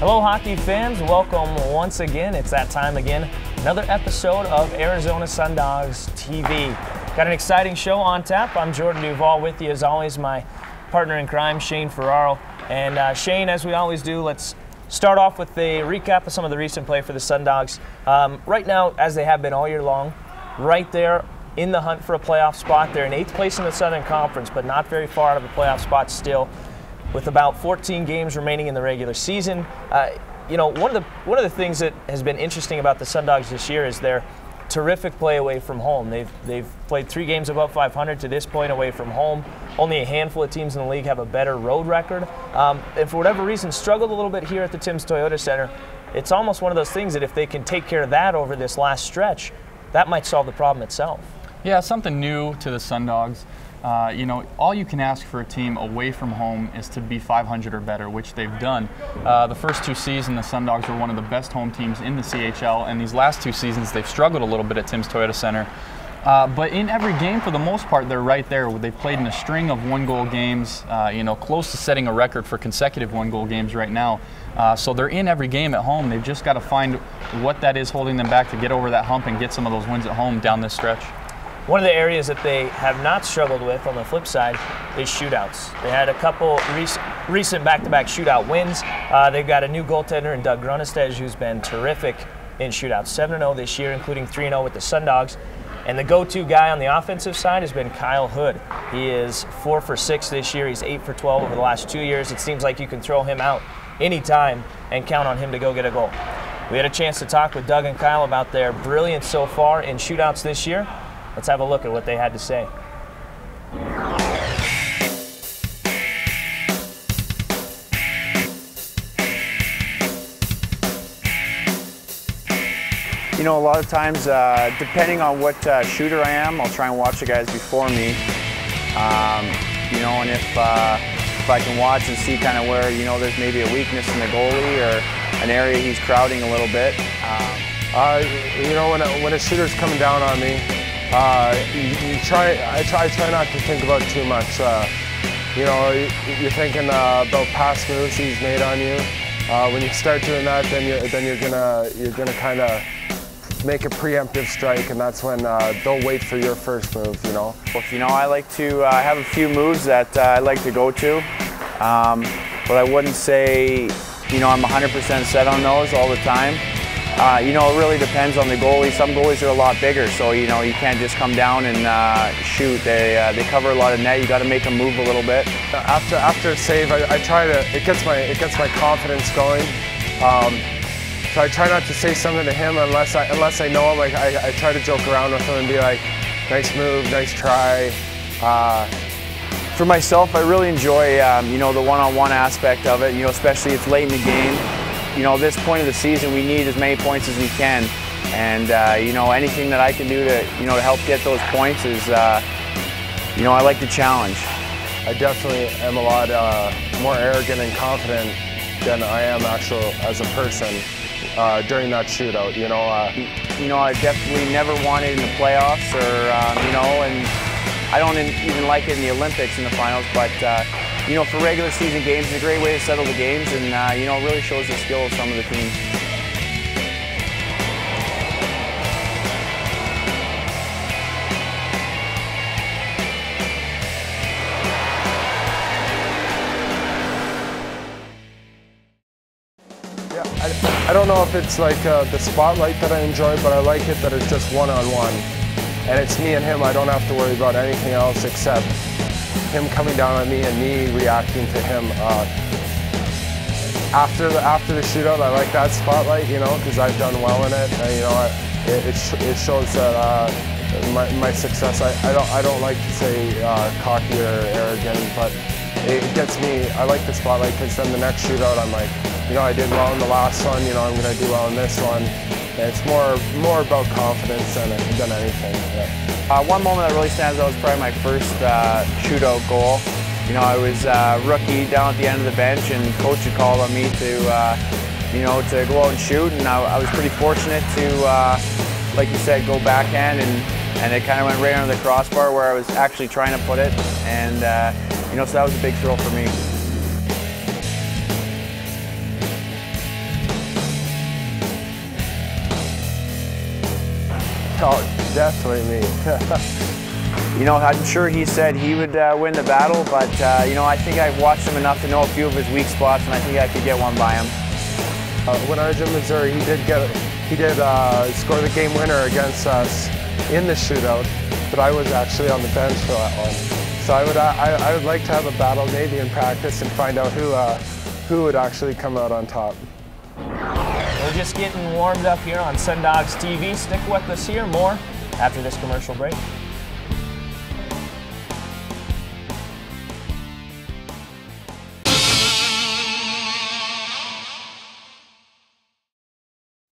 Hello hockey fans, welcome once again. It's that time again. Another episode of Arizona Sundogs TV. Got an exciting show on tap. I'm Jordan Duvall with you as always, my partner in crime, Shane Ferraro. And Shane, as we always do, let's start off with a recap of some of the recent play for the Sundogs. Right now, as they have been all year long, right there in the hunt for a playoff spot. They're in 8th place in the Southern Conference, but not very far out of a playoff spot still, with about 14 games remaining in the regular season. You know, one of the things that has been interesting about the Sundogs this year is their terrific play away from home. They've played 3 games above 500 to this point away from home. Only a handful of teams in the league have a better road record. And for whatever reason, struggled a little bit here at the Tim's Toyota Center. It's almost one of those things that if they can take care of that over this last stretch, that might solve the problem itself. Yeah, something new to the Sundogs. You know, all you can ask for a team away from home is to be 500 or better, which they've done. The first 2 seasons, the Sundogs were one of the best home teams in the CHL, and these last 2 seasons, they've struggled a little bit at Tim's Toyota Center. But in every game, for the most part, they're right there. They've played in a string of 1-goal games, you know, close to setting a record for consecutive 1-goal games right now. So they're in every game at home. They've just got to find what that is holding them back to get over that hump and get some of those wins at home down this stretch. One of the areas that they have not struggled with on the flip side is shootouts. They had a couple recent back-to-back shootout wins. They've got a new goaltender in Doug Grunestej, who's been terrific in shootouts. 7-0 this year, including 3-0 with the Sundogs. And the go-to guy on the offensive side has been Kyle Hood. He is 4 for 6 this year. He's 8 for 12 over the last 2 years. It seems like you can throw him out anytime and count on him to go get a goal. We had a chance to talk with Doug and Kyle about their brilliance so far in shootouts this year. Let's have a look at what they had to say. You know, a lot of times, depending on what shooter I am, I'll try and watch the guys before me. You know, and if I can watch and see kind of where, you know, there's maybe a weakness in the goalie or an area he's crowding a little bit. You know, when a shooter's coming down on me, I try not to think about it too much. You know, you're thinking about past moves he's made on you. When you start doing that, then you're gonna kind of make a preemptive strike, and that's when they'll wait for your first move. You know. You know, I like to have a few moves that I like to go to, but I wouldn't say, you know, I'm 100% set on those all the time. You know, it really depends on the goalie. Some goalies are a lot bigger, so, you know, you can't just come down and shoot. They cover a lot of net. You got to make them move a little bit. After a save, I try to. It gets my confidence going. So I try not to say something to him unless I know him. Like I try to joke around with him and be like, "Nice move, nice try." For myself, I really enjoy you know, the one-on-one aspect of it. You know, especially it's late in the game. You know, this point of the season, we need as many points as we can, and you know, anything that I can do to, you know, to help get those points is, you know, I like the challenge. I definitely am a lot more arrogant and confident than I am actually as a person during that shootout. You know, I definitely never wanted in the playoffs, or you know, and I don't even like it in the Olympics in the finals, but. You know, for regular season games, it's a great way to settle the games, and you know, it really shows the skill of some of the teams. Yeah, I don't know if it's like the spotlight that I enjoy, but I like it that it's just one-on-one, and it's me and him. I don't have to worry about anything else except him coming down on me and me reacting to him. After the shootout, I like that spotlight, you know, because I've done well in it. And, you know, it shows that my success. I don't like to say cocky or arrogant, but it gets me. I like the spotlight because then the next shootout, I'm like, you know, I did well in the last one. You know, I'm going to do well in this one. And it's more about confidence than anything. Yeah. One moment that really stands out was probably my first shootout goal. You know, I was rookie down at the end of the bench, and coach had called on me to, you know, to go out and shoot, and I was pretty fortunate to, like you said, go backhand, and it kind of went right under the crossbar where I was actually trying to put it, and you know, so that was a big thrill for me. Oh, definitely me. You know, I'm sure he said he would win the battle, but you know, I think I've watched him enough to know a few of his weak spots, and I think I could get one by him. When I was in Missouri, he did score the game winner against us in the shootout, but I was actually on the bench for that one. So I would like to have a battle maybe in practice and find out who would actually come out on top. We're just getting warmed up here on SundogsTV. Stick with us here. More after this commercial break.